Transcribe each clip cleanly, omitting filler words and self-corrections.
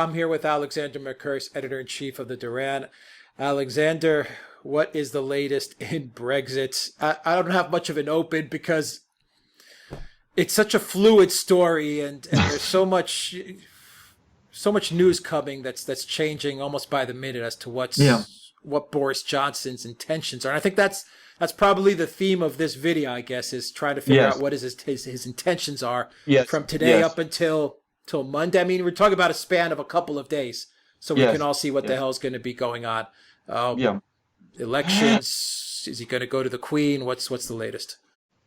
I'm here with Alexander Mercouris, editor-in-chief of the Duran. Alexander, what is the latest in Brexit? I don't have much of an open because it's such a fluid story, and there's so much news coming that's changing almost by the minute as to what Boris Johnson's intentions are. And I think that's probably the theme of this video, I guess, is trying to figure out what his intentions are from today up until Monday. I mean, we're talking about a span of a couple of days, so we can all see what the hell is going to be going on. Elections, is he going to go to the Queen? What's the latest?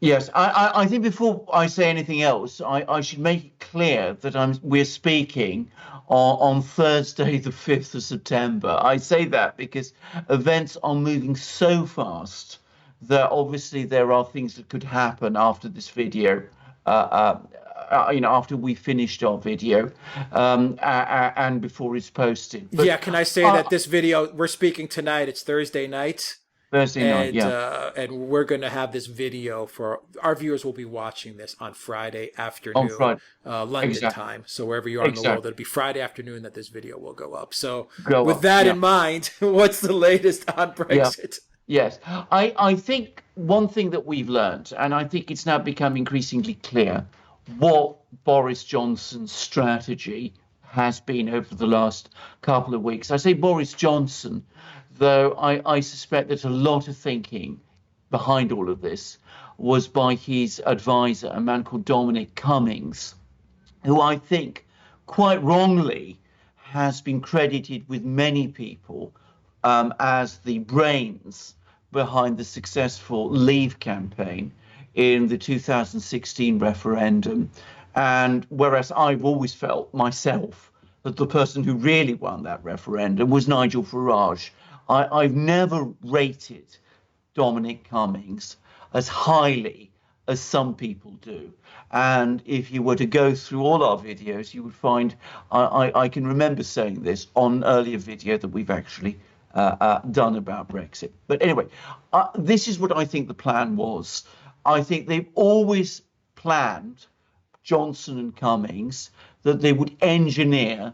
Yes, I think before I say anything else, I should make it clear that we're speaking on Thursday, the 5th of September. I say that because events are moving so fast that obviously there are things that could happen after this video, after we finished our video and before it's posted. But, can I say that this video, we're speaking tonight, it's Thursday night. And we're going to have this video for our viewers will be watching this on Friday afternoon, London time. So wherever you are in the world, it'll be Friday afternoon that this video will go up. So with that in mind, what's the latest on Brexit? Yes, I think one thing that we've learned, and I think it's now become increasingly clear, what Boris Johnson's strategy has been over the last couple of weeks. I say Boris Johnson, though I suspect that a lot of thinking behind all of this was by his advisor, a man called Dominic Cummings, who I think quite wrongly has been credited with many people as the brains behind the successful Leave campaign in the 2016 referendum. And whereas I've always felt myself that the person who really won that referendum was Nigel Farage, I've never rated Dominic Cummings as highly as some people do. And if you were to go through all our videos, you would find I can remember saying this on an earlier video that we've actually done about Brexit. But anyway, this is what I think the plan was. I think they've always planned, Johnson and Cummings, that they would engineer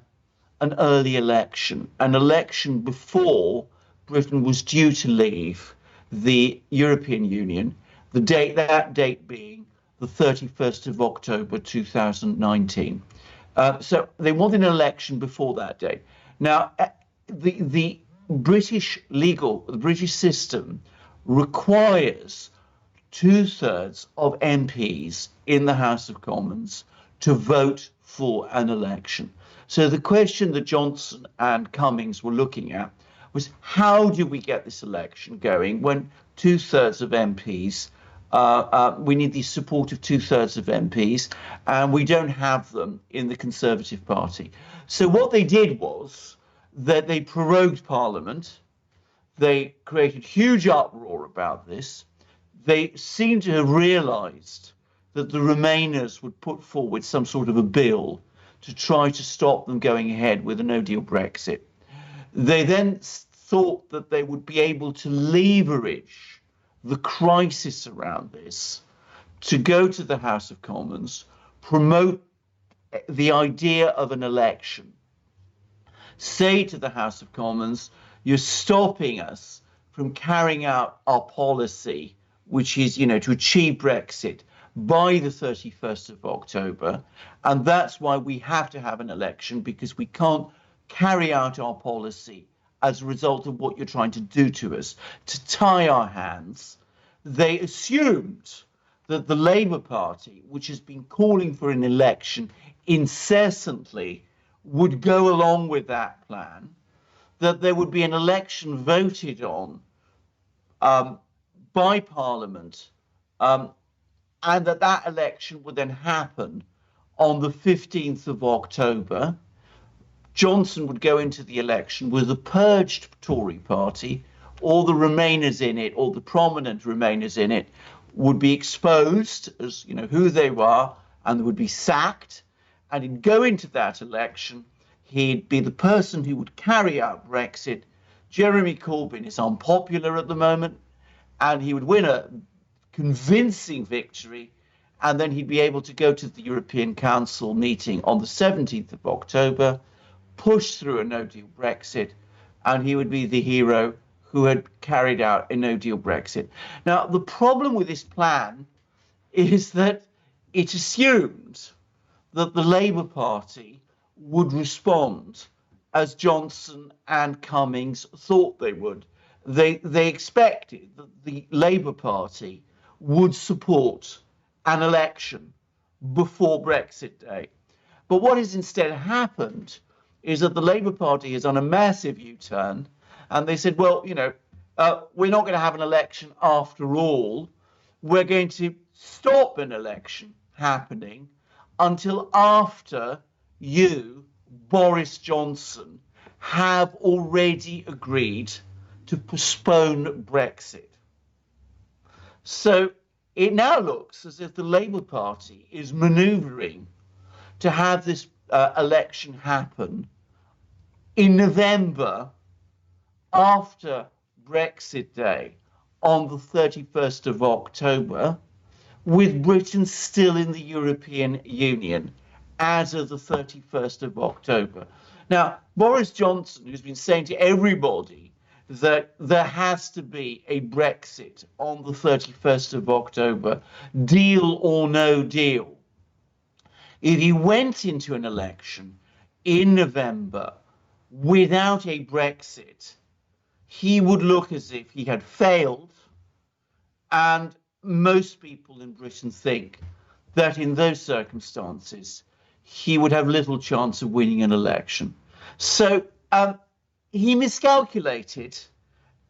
an early election, an election before Britain was due to leave the European Union, that date being the 31st of October 2019. So they want an election before that date. Now, the British system requires 2/3 of MPs in the House of Commons to vote for an election. So the question that Johnson and Cummings were looking at was, how do we get this election going when 2/3 of MPs, we need the support of 2/3 of MPs, and we don't have them in the Conservative Party. So what they did was that they prorogued Parliament. They created huge uproar about this. They seem to have realised that the Remainers would put forward some sort of a bill to try to stop them going ahead with a no-deal Brexit. They then thought that they would be able to leverage the crisis around this to go to the House of Commons, promote the idea of an election, say to the House of Commons, you're stopping us from carrying out our policy, which is, to achieve Brexit by the 31st of October. And that's why we have to have an election, because we can't carry out our policy as a result of what you're trying to do to us, to tie our hands. They assumed that the Labour Party, which has been calling for an election incessantly, would go along with that plan, that there would be an election voted on by Parliament, and that election would then happen on the 15th of October. Johnson would go into the election with a purged Tory party. All the Remainers in it, all the prominent Remainers in it, would be exposed as who they were, and they would be sacked. And he'd go into that election. He'd be the person who would carry out Brexit. Jeremy Corbyn is unpopular at the moment, and he would win a convincing victory, and then he'd be able to go to the European Council meeting on the 17th of October, push through a no-deal Brexit, and he would be the hero who had carried out a no-deal Brexit. Now, the problem with this plan is that it assumed that the Labour Party would respond as Johnson and Cummings thought they would. They expected that the Labour Party would support an election before Brexit Day. But what has instead happened is that the Labour Party has done a massive U-turn, and they said, well, we're not going to have an election after all. We're going to stop an election happening until after you, Boris Johnson, have already agreed to postpone Brexit. So it now looks as if the Labour Party is manoeuvring to have this election happen in November after Brexit Day on the 31st of October, with Britain still in the European Union as of the 31st of October. Now, Boris Johnson, who's been saying to everybody that there has to be a Brexit on the 31st of October, deal or no deal, if he went into an election in November without a Brexit, he would look as if he had failed. And most people in Britain think that in those circumstances, he would have little chance of winning an election. So he miscalculated,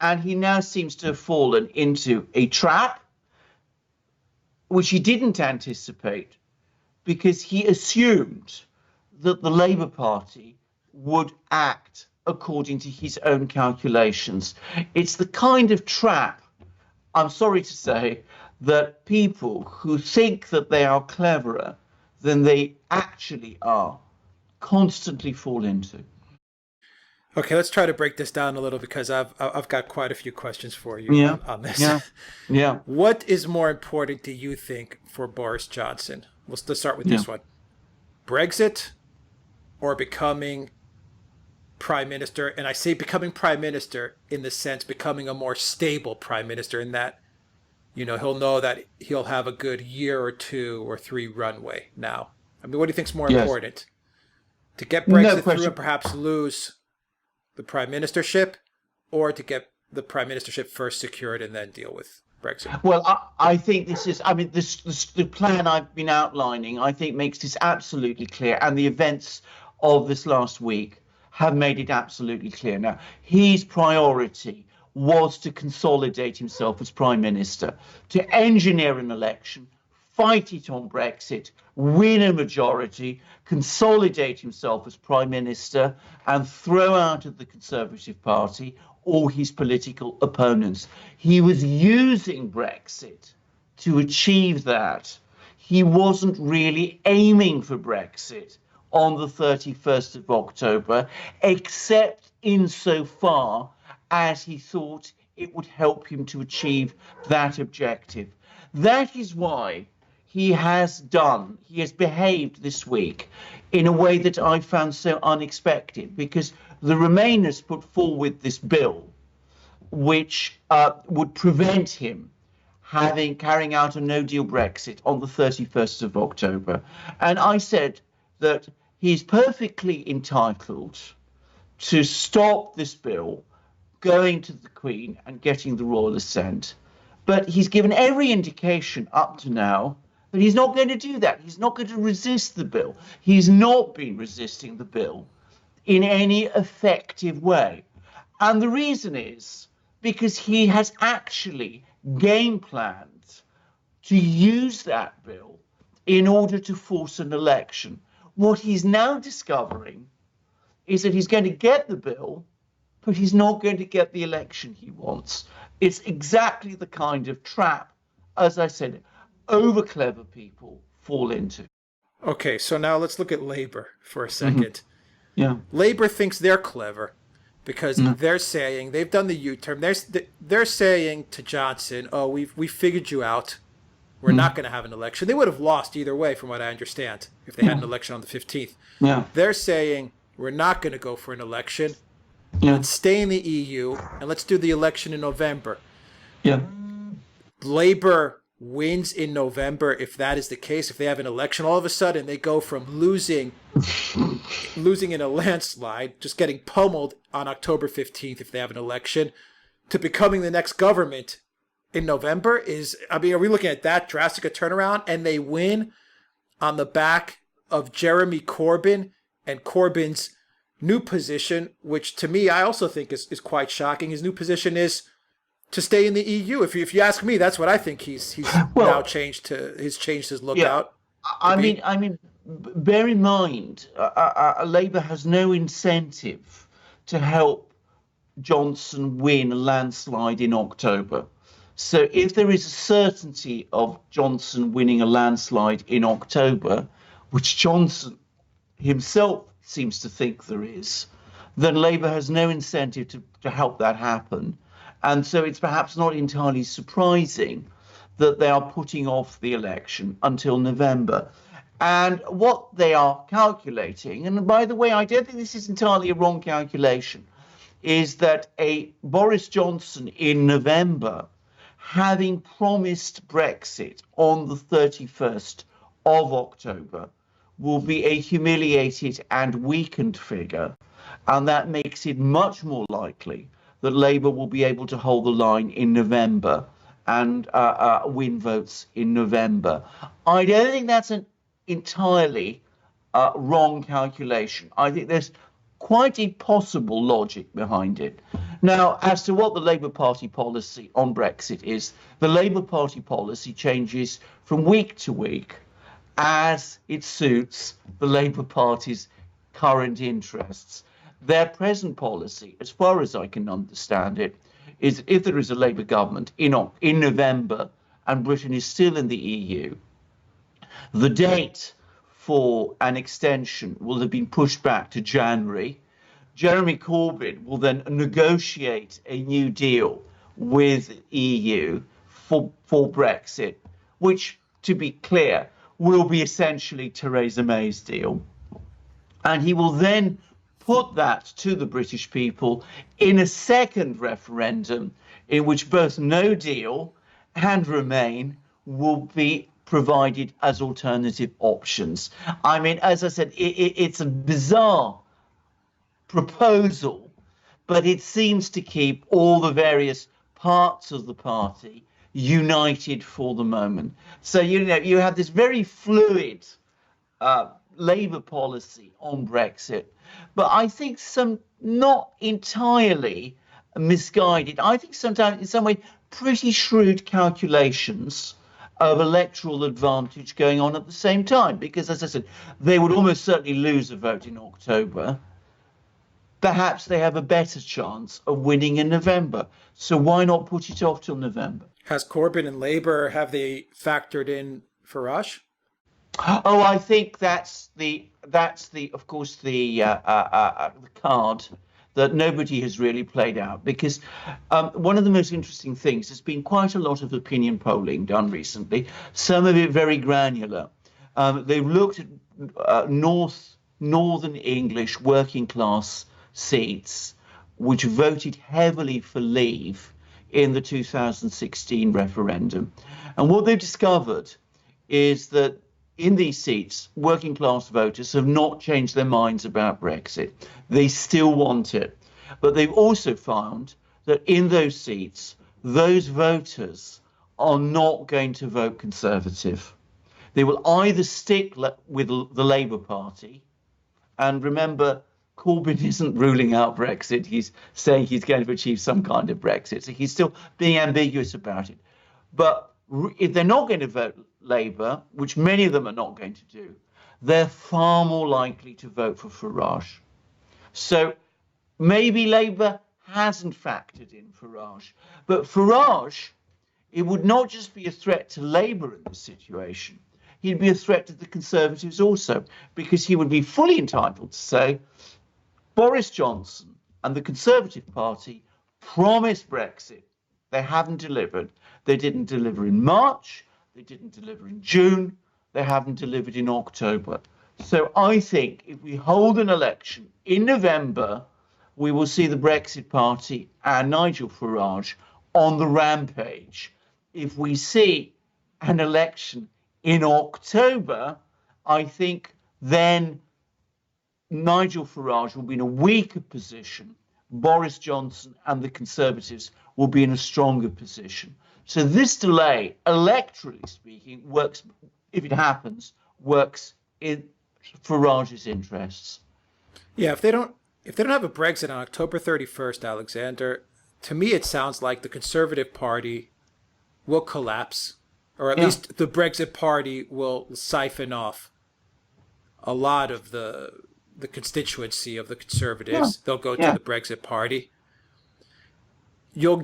and he now seems to have fallen into a trap, which he didn't anticipate, because he assumed that the Labour Party would act according to his own calculations. It's the kind of trap, I'm sorry to say, that people who think that they are cleverer than they actually are constantly fall into. Okay, let's try to break this down a little, because I've got quite a few questions for you on this. Yeah. What is more important, do you think, for Boris Johnson? Let's start with this one. Brexit or becoming prime minister? And I say becoming prime minister in the sense becoming a more stable prime minister, in that, he'll know that he'll have a good year or 2 or 3 runway now. I mean, what do you think's more important? To get Brexit through and perhaps lose the prime ministership, or to get the prime ministership first secured and then deal with Brexit? Well, I think the plan I've been outlining, I think, makes this absolutely clear. And the events of this last week have made it absolutely clear. Now, his priority was to consolidate himself as prime minister, to engineer an election, fight it on Brexit, win a majority, consolidate himself as prime minister, and throw out of the Conservative Party all his political opponents. He was using Brexit to achieve that. He wasn't really aiming for Brexit on the 31st of October, except insofar as he thought it would help him to achieve that objective. That is why he has behaved this week in a way that I found so unexpected, because the Remainers put forward this bill which would prevent him carrying out a no-deal Brexit on the 31st of October. And I said that he's perfectly entitled to stop this bill going to the Queen and getting the royal assent. But he's given every indication up to now that he's not going to do that. He's not going to resist the bill. He's not been resisting the bill in any effective way. And the reason is because he has actually game planned to use that bill in order to force an election. What he's now discovering is that he's going to get the bill, but he's not going to get the election he wants. It's exactly the kind of trap, as I said, over clever people fall into. Okay, so now let's look at Labour for a second. Yeah. Labour thinks they're clever because they're saying, they've done the U-turn. They're saying to Johnson, oh, we figured you out. We're not going to have an election. They would have lost either way, from what I understand, if they had an election on the 15th. Yeah. They're saying, we're not going to go for an election. Yeah. Let's stay in the EU and let's do the election in November. Yeah. Labour wins in November. If that is the case, if they have an election, all of a sudden they go from losing in a landslide, just getting pummeled on October 15th if they have an election, to becoming the next government in November. Are we looking at that drastic a turnaround? And they win on the back of Jeremy Corbyn and Corbyn's new position, which to me I also think is quite shocking. His new position is to stay in the EU. If you ask me, that's what I think he's now changed his lookout. Yeah. I mean, bear in mind, Labour has no incentive to help Johnson win a landslide in October. So if there is a certainty of Johnson winning a landslide in October, which Johnson himself seems to think there is, then Labour has no incentive to help that happen. And so it's perhaps not entirely surprising that they are putting off the election until November. And what they are calculating, and by the way, I don't think this is entirely a wrong calculation, is that a Boris Johnson in November, having promised Brexit on the 31st of October, will be a humiliated and weakened figure. And that makes it much more likely that Labour will be able to hold the line in November and win votes in November. I don't think that's an entirely wrong calculation. I think there's quite a possible logic behind it. Now, as to what the Labour Party policy on Brexit is, the Labour Party policy changes from week to week as it suits the Labour Party's current interests. Their present policy, as far as I can understand it, is if there is a Labour government in November and Britain is still in the EU, the date for an extension will have been pushed back to January. Jeremy Corbyn will then negotiate a new deal with EU for Brexit, which, to be clear, will be essentially Theresa May's deal. And he will then put that to the British people in a second referendum in which both no deal and remain will be provided as alternative options. I mean, as I said, it's a bizarre proposal, but it seems to keep all the various parts of the party united for the moment. So, you have this very fluid Labour policy on Brexit, but I think some not entirely misguided, I think sometimes in some way pretty shrewd calculations of electoral advantage going on at the same time, because as I said, they would almost certainly lose a vote in October. Perhaps they have a better chance of winning in November. So why not put it off till November? Has Corbyn and Labour, have they factored in Farage? Oh, I think that's of course the card that nobody has really played out, because one of the most interesting things, there's been quite a lot of opinion polling done recently, some of it very granular. They've looked at northern English working class seats which voted heavily for Leave in the 2016 referendum. And what they've discovered is that in these seats, working class voters have not changed their minds about Brexit. They still want it. But they've also found that in those seats, those voters are not going to vote Conservative. They will either stick with the Labour Party, and remember, Corbyn isn't ruling out Brexit. He's saying he's going to achieve some kind of Brexit. So he's still being ambiguous about it. But if they're not going to vote Labour, which many of them are not going to do, they're far more likely to vote for Farage. So maybe Labour hasn't factored in Farage. But Farage, it would not just be a threat to Labour in this situation. He'd be a threat to the Conservatives also, because he would be fully entitled to say, Boris Johnson and the Conservative Party promised Brexit. They haven't delivered. They didn't deliver in March. They didn't deliver in June. They haven't delivered in October. So I think if we hold an election in November, we will see the Brexit Party and Nigel Farage on the rampage. If we see an election in October, I think then Nigel Farage will be in a weaker position. Boris Johnson and the Conservatives will be in a stronger position. So this delay, electorally speaking, works, if it happens, works in Farage's interests. Yeah, if they don't have a Brexit on October 31st, Alexander, to me it sounds like the Conservative Party will collapse, or at least the Brexit Party will siphon off a lot of the constituency of the Conservatives. They'll go to the Brexit Party. You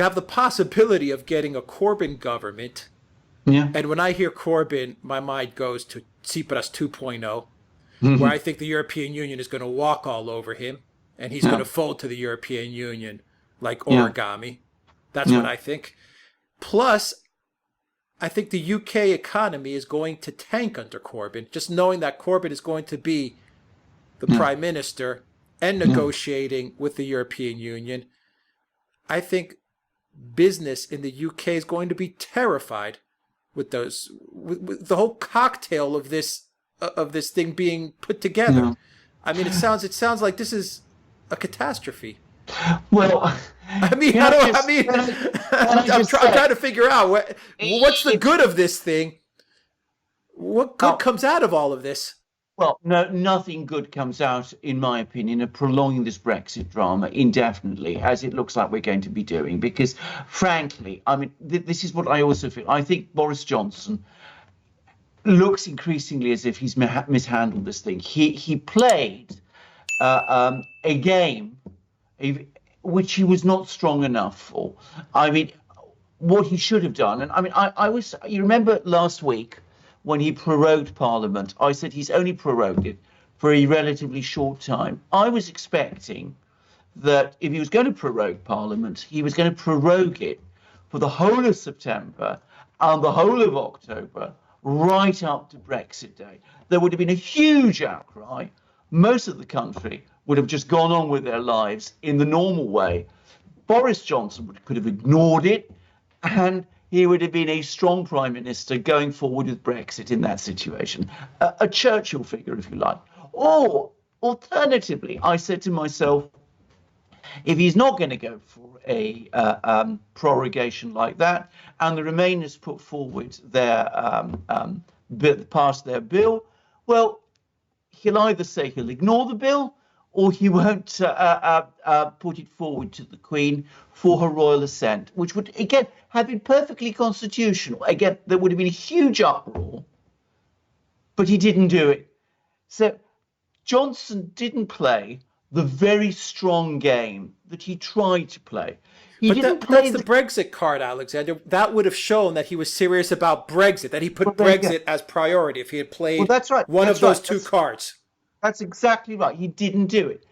have the possibility of getting a Corbyn government. Yeah. And when I hear Corbyn, my mind goes to Tsipras 2.0, where I think the European Union is going to walk all over him, and he's going to fold to the European Union like origami. That's what I think. Plus, I think the UK economy is going to tank under Corbyn, just knowing that Corbyn is going to be the Prime Minister and negotiating with the European Union. I think business in the UK is going to be terrified with the whole cocktail of this thing being put together. Yeah. I mean, it sounds like this is a catastrophe. Well, I'm trying to figure out what's the good of this thing. What good comes out of all of this? Well, no, nothing good comes out, in my opinion, of prolonging this Brexit drama indefinitely, as it looks like we're going to be doing. Because, frankly, I mean, this is what I also feel. I think Boris Johnson looks increasingly as if he's mishandled this thing. He played a game which he was not strong enough for. I mean, what he should have done, and I mean, you remember last week when he prorogued Parliament, I said he's only prorogued it for a relatively short time. I was expecting that if he was going to prorogue Parliament, he was going to prorogue it for the whole of September and the whole of October, right up to Brexit Day. There would have been a huge outcry. Most of the country would have just gone on with their lives in the normal way. Boris Johnson could have ignored it, and he would have been a strong prime minister going forward with Brexit in that situation. A Churchill figure, if you like. Or, alternatively, I said to myself, if he's not going to go for a prorogation like that, and the Remainers put forward pass their bill, well, he'll either say he'll ignore the bill, or he won't put it forward to the Queen for her royal assent, which would, again, have been perfectly constitutional. Again, there would have been a huge uproar, but he didn't do it. So Johnson didn't play the very strong game that he tried to play. That's the Brexit card, Alexander. That would have shown that he was serious about Brexit, that he put Brexit as priority if he had played one of those two cards. That's exactly right. He didn't do it.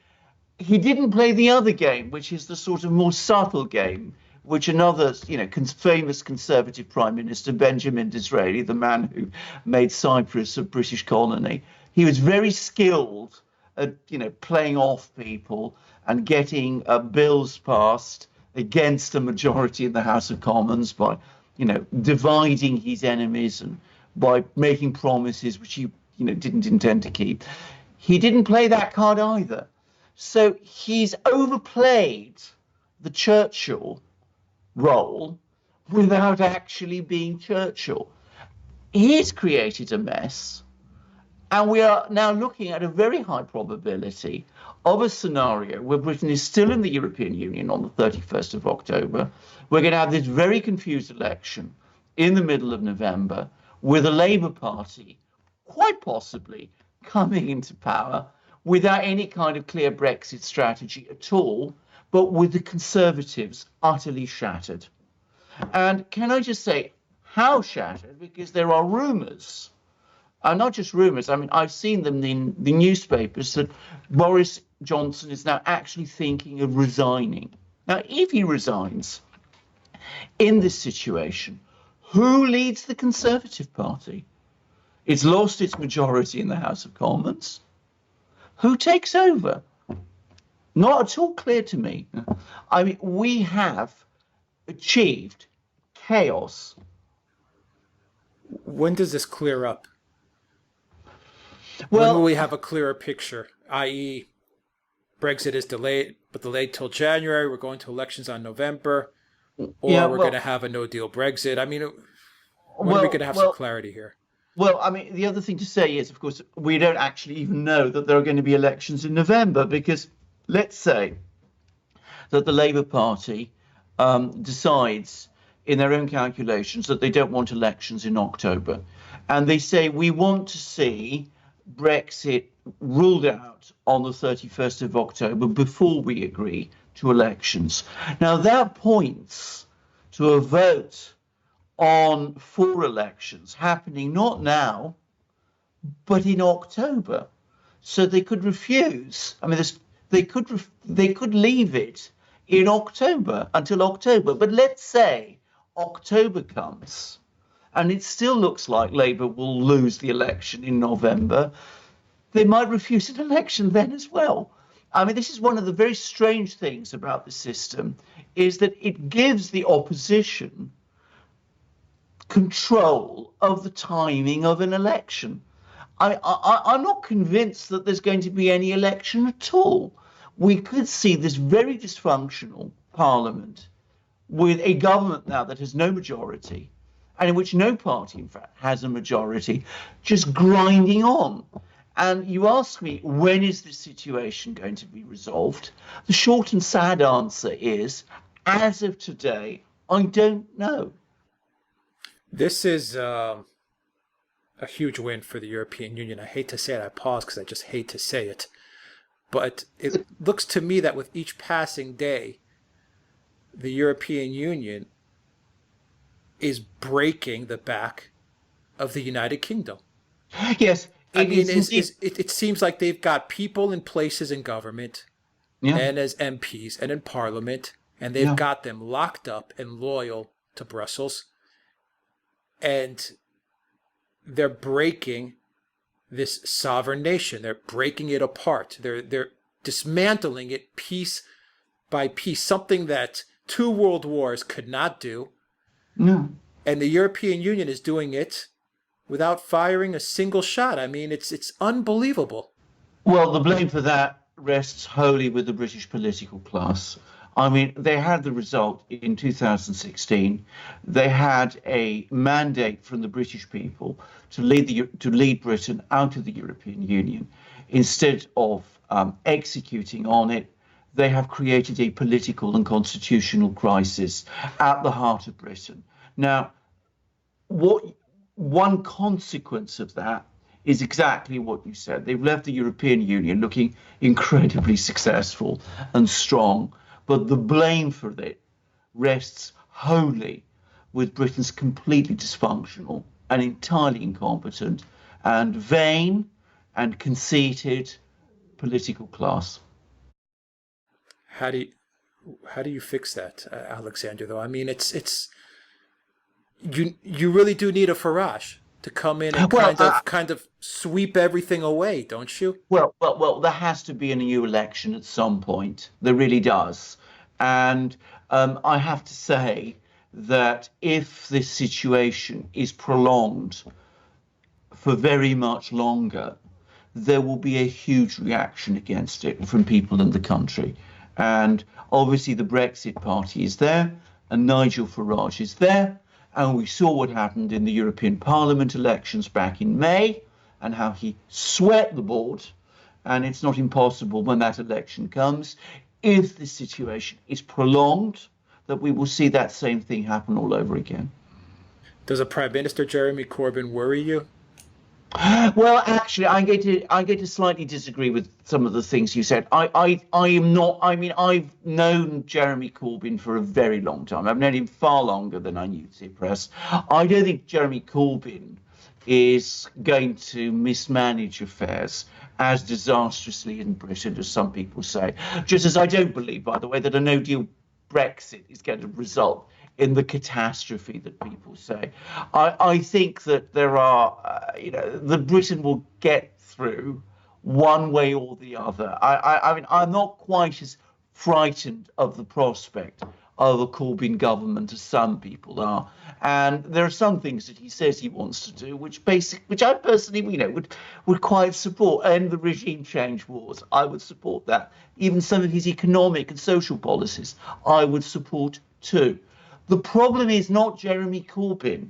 He didn't play the other game, which is the sort of more subtle game, which another, famous Conservative Prime Minister, Benjamin Disraeli, the man who made Cyprus a British colony, he was very skilled at, playing off people and getting bills passed against a majority in the House of Commons by, dividing his enemies and by making promises which he, didn't intend to keep. He didn't play that card either. So he's overplayed the Churchill role without actually being Churchill. He's created a mess, and we are now looking at a very high probability of a scenario where Britain is still in the European Union on the 31st of October. We're going to have this very confused election in the middle of November with a Labour Party quite possibly coming into power without any kind of clear Brexit strategy at all, but with the Conservatives utterly shattered. And can I just say how shattered? Because there are rumours, not just rumours, I mean, I've seen them in the newspapers, that Boris Johnson is now actually thinking of resigning. Now, if he resigns in this situation, who leads the Conservative Party? It's lost its majority in the House of Commons. Who takes over? Not at all clear to me. I mean, we have achieved chaos. When does this clear up? Well, when will we have a clearer picture? I.e., Brexit is delayed, but delayed till January. We're going to elections on November, or we're going to have a no-deal Brexit. I mean, when are we going to have some clarity here? Well, I mean, the other thing to say is, of course, we don't actually even know that there are going to be elections in November, because let's say that the Labour Party decides in their own calculations that they don't want elections in October. And they say, we want to see Brexit ruled out on the 31st of October before we agree to elections. Now, that points to a vote for elections happening not now, but in October. So they could refuse. I mean, they could leave it in October until October. But let's say October comes and it still looks like Labour will lose the election in November. They might refuse an election then as well. I mean, this is one of the very strange things about the system, is that it gives the opposition control of the timing of an election. I'm not convinced that there's going to be any election at all. We could see this very dysfunctional parliament with a government now that has no majority, and in which no party, in fact, has a majority, just grinding on. And you ask me, when is this situation going to be resolved? The short and sad answer is, as of today, I don't know. This is a huge win for the European Union. I hate to say it. I pause because I just hate to say it. But it looks to me that with each passing day, the European Union is breaking the back of the United Kingdom. Yes. It seems like they've got people in places in government and as MPs and in Parliament, and they've got them locked up and loyal to Brussels. And they're breaking this sovereign nation. They're breaking it apart. They're dismantling it piece by piece, something that 2 world wars could not do. No. And the European Union is doing it without firing a single shot. I mean, it's unbelievable. Well, the blame for that rests wholly with the British political class. I mean, they had the result in 2016. They had a mandate from the British people to lead Britain out of the European Union. Instead of executing on it, they have created a political and constitutional crisis at the heart of Britain. Now, one consequence of that is exactly what you said. They've left the European Union looking incredibly successful and strong. But the blame for it rests wholly with Britain's completely dysfunctional and entirely incompetent and vain and conceited political class. How do you fix that, Alexander? Though I mean, it's you really do need a Farage to come in and kind of sweep everything away, don't you? Well, there has to be a new election at some point. There really does. And I have to say that if this situation is prolonged for very much longer, there will be a huge reaction against it from people in the country. And obviously the Brexit Party is there, and Nigel Farage is there. And we saw what happened in the European Parliament elections back in May and how he swept the board. And it's not impossible when that election comes, if the situation is prolonged, that we will see that same thing happen all over again. Does a Prime Minister Jeremy Corbyn worry you? Well, actually, I'm going to slightly disagree with some of the things you said. I am not. I mean, I've known Jeremy Corbyn for a very long time. I've known him far longer than I knew Tsipras. I don't think Jeremy Corbyn is going to mismanage affairs as disastrously in Britain as some people say. Just as I don't believe, by the way, that a no-deal Brexit is going to result in the catastrophe that people say. I think that there are, that Britain will get through one way or the other. I mean, I'm not quite as frightened of the prospect of a Corbyn government as some people are. And there are some things that he says he wants to do, which I personally, would quite support. End the regime change wars, I would support that. Even some of his economic and social policies, I would support too. The problem is not Jeremy Corbyn,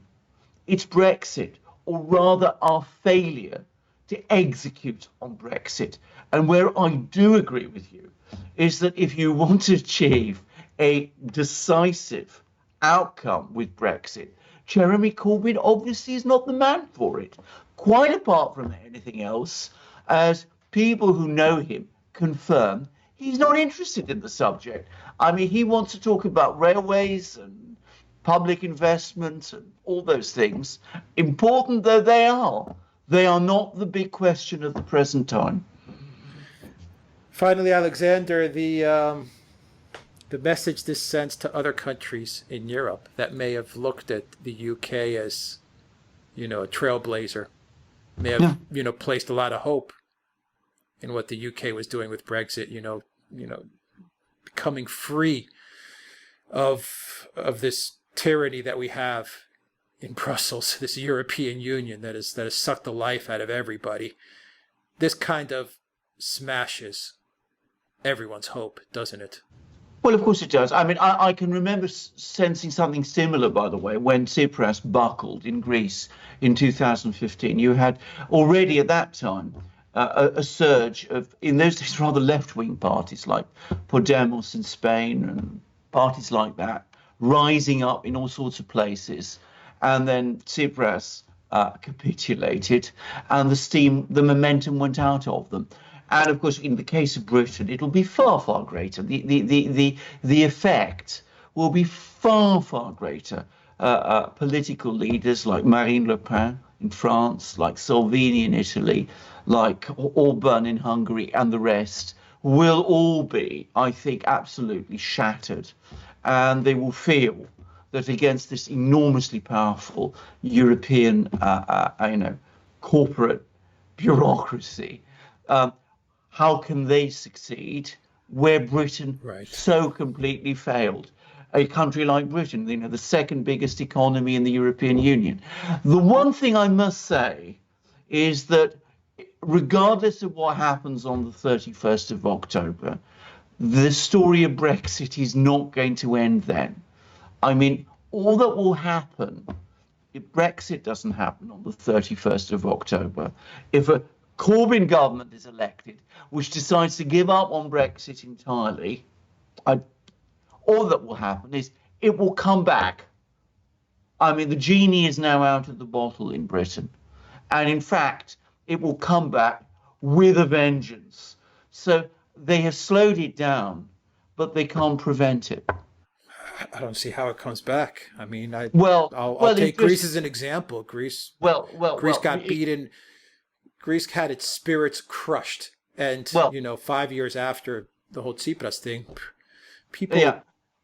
it's Brexit, or rather our failure to execute on Brexit. And where I do agree with you is that if you want to achieve a decisive outcome with Brexit, Jeremy Corbyn obviously is not the man for it. Quite apart from anything else, as people who know him confirm, he's not interested in the subject. I mean, he wants to talk about railways and public investment and all those things. Important though they are not the big question of the present time. Finally, Alexander, the message this sends to other countries in Europe that may have looked at the UK as, a trailblazer, may have, placed a lot of hope in what the UK was doing with Brexit, becoming free of this tyranny that we have in Brussels, this European Union that has sucked the life out of everybody. This kind of smashes everyone's hope, doesn't it? Well, of course it does. I mean, I can remember sensing something similar, by the way, when Tsipras buckled in Greece in 2015. You had already at that time a surge of, in those days, rather left-wing parties like Podemos in Spain and parties like that, rising up in all sorts of places. And then Tsipras capitulated and the momentum went out of them. And of course, in the case of Britain, it'll be far, far greater. The effect will be far, far greater. Political leaders like Marine Le Pen in France, like Salvini in Italy, like Orban in Hungary, and the rest will all be, I think, absolutely shattered. And they will feel that against this enormously powerful European, corporate bureaucracy, how can they succeed where Britain so completely failed? A country like Britain, the second biggest economy in the European Union. The one thing I must say is that regardless of what happens on the 31st of October, the story of Brexit is not going to end then. I mean, all that will happen if Brexit doesn't happen on the 31st of October, if a Corbyn government is elected, which decides to give up on Brexit entirely, all that will happen is it will come back. I mean, the genie is now out of the bottle in Britain. And in fact, it will come back with a vengeance. So they have slowed it down, but they can't prevent it. I don't see how it comes back. I mean, I'll take Greece as an example. Greece got beaten. Greece had its spirits crushed, and 5 years after the whole Tsipras thing, people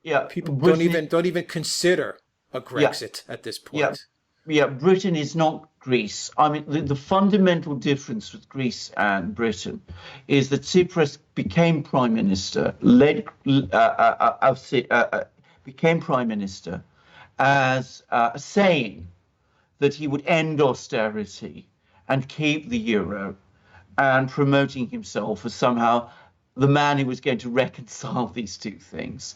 don't even consider a Grexit at this point. Britain is not Greece. I mean, the fundamental difference with Greece and Britain is that Tsipras became prime minister, became prime minister as saying that he would end austerity and keep the euro, and promoting himself as somehow the man who was going to reconcile these two things.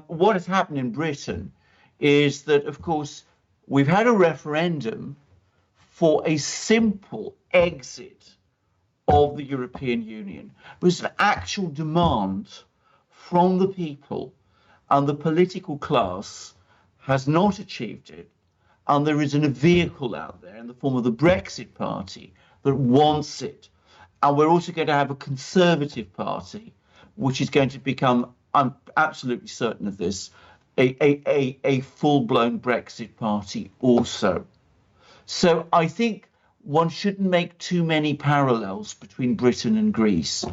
What has happened in Britain is that, of course, we've had a referendum for a simple exit of the European Union. It was an actual demand from the people, and the political class has not achieved it. And there is a vehicle out there in the form of the Brexit Party that wants it. And we're also going to have a Conservative Party, which is going to become, I'm absolutely certain of this, a full-blown Brexit Party also. So I think one shouldn't make too many parallels between Britain and Greece.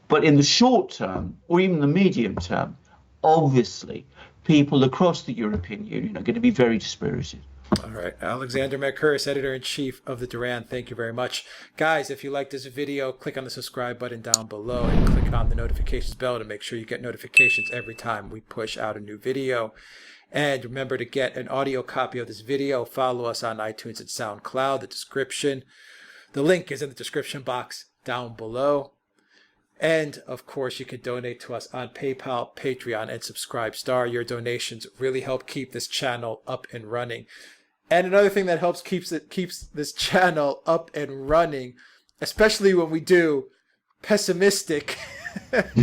But in the short term, or even the medium term, obviously, people across the European Union are going to be very dispirited. All right. Alexander Mercouris, Editor-in-Chief of the Duran. Thank you very much. Guys, if you like this video, click on the subscribe button down below and click on the notifications bell to make sure you get notifications every time we push out a new video. And remember to get an audio copy of this video. Follow us on iTunes and Soundcloud. The link is in the description box down below. And, of course, you can donate to us on PayPal, Patreon, and Subscribestar. Your donations really help keep this channel up and running. And another thing that helps keeps this channel up and running, especially when we do pessimistic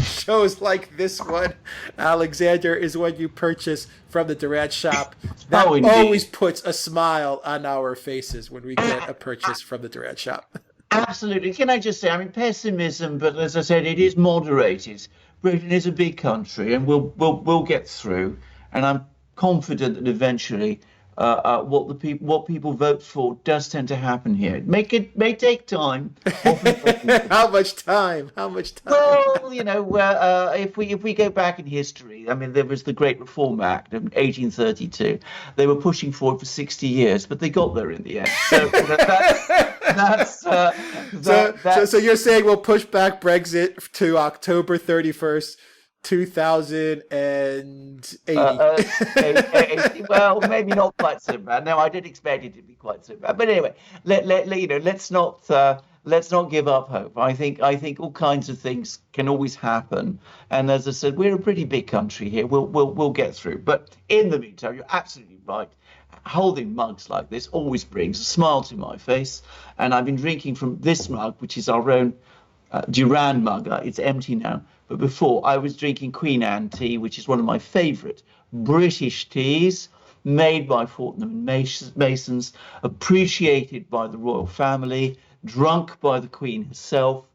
shows like this one, Alexander, is when you purchase from the Duran shop. That always puts a smile on our faces when we get a purchase from the Duran shop. Absolutely. Can I just say, I mean, pessimism, but as I said, it is moderated. Britain is a big country, and we'll get through. And I'm confident that eventually, what people vote for does tend to happen here. It may take time. How much time? How much time? Well, you know, if we go back in history, I mean, there was the Great Reform Act of 1832. They were pushing for it for 60 years, but they got there in the end. So you're saying we'll push back Brexit to October 31st, 2080. Well, maybe not quite so bad. No, I didn't expect it to be quite so bad. But anyway, let's not give up hope. I think all kinds of things can always happen. And as I said, we're a pretty big country here. We'll get through. But in the meantime, you're absolutely right. Holding mugs like this always brings a smile to my face. And I've been drinking from this mug, which is our own Duran mug. It's empty now. But before, I was drinking Queen Anne tea, which is one of my favourite British teas, made by Fortnum and Masons, appreciated by the royal family, drunk by the Queen herself,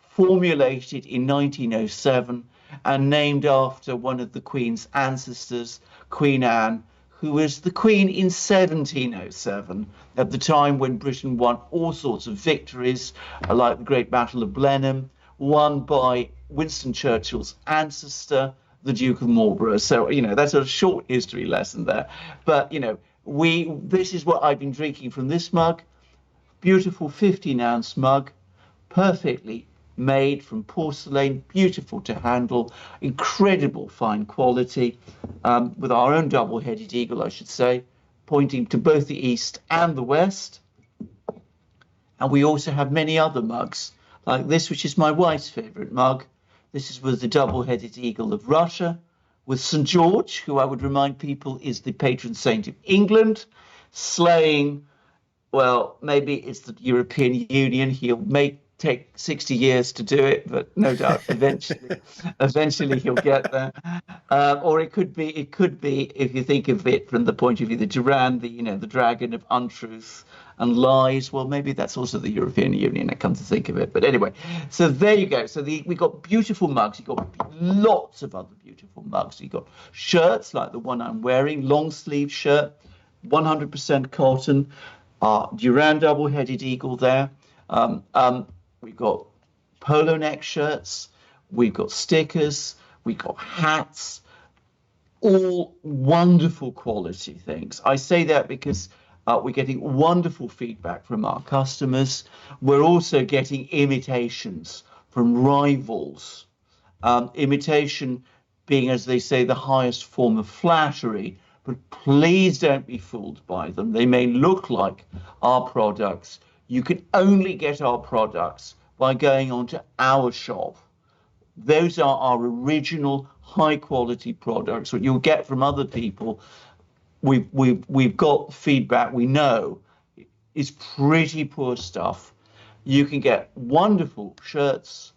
formulated in 1907, and named after one of the Queen's ancestors, Queen Anne, who was the Queen in 1707, at the time when Britain won all sorts of victories, like the Great Battle of Blenheim, won by Winston Churchill's ancestor, the Duke of Marlborough. So, you know, that's a short history lesson there. But, you know, this is what I've been drinking from this mug. Beautiful 15-ounce mug, perfectly made from porcelain, beautiful to handle, incredible fine quality, with our own double-headed eagle, I should say, pointing to both the east and the west. And we also have many other mugs, like this, which is my wife's favourite mug. This is with the double-headed eagle of Russia, with St. George, who I would remind people is the patron saint of England, slaying, well, maybe it's the European Union. He'll take 60 years to do it, but no doubt eventually he'll get there. Or it could be, if you think of it from the point of view, the Duran, the dragon of untruth and lies. Well, maybe that's also the European Union, I come to think of it. But anyway, so there you go. So we got beautiful mugs. You got lots of other beautiful mugs. You got shirts like the one I'm wearing, long sleeve shirt, 100% cotton. Duran double-headed eagle there. We've got polo neck shirts. We've got stickers. We've got hats. All wonderful quality things. I say that because we're getting wonderful feedback from our customers. We're also getting imitations from rivals. Imitation being, as they say, the highest form of flattery. But please don't be fooled by them. They may look like our products. You can only get our products by going onto our shop. Those are our original high-quality products. What you'll get from other people, we've got feedback we know is pretty poor stuff. You can get wonderful shirts,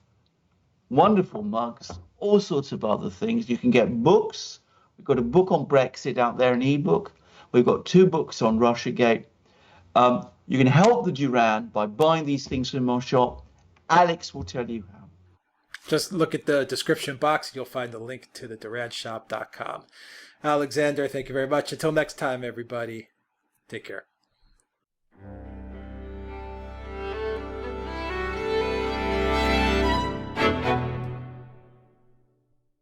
wonderful mugs, all sorts of other things. You can get books. We've got a book on Brexit out there, an ebook. We've got 2 books on Russiagate. You can help the Duran by buying these things from our shop. Alex will tell you how. Just look at the description box and you'll find the link to the duranshop.com. Alexander, thank you very much. Until next time, everybody, take care.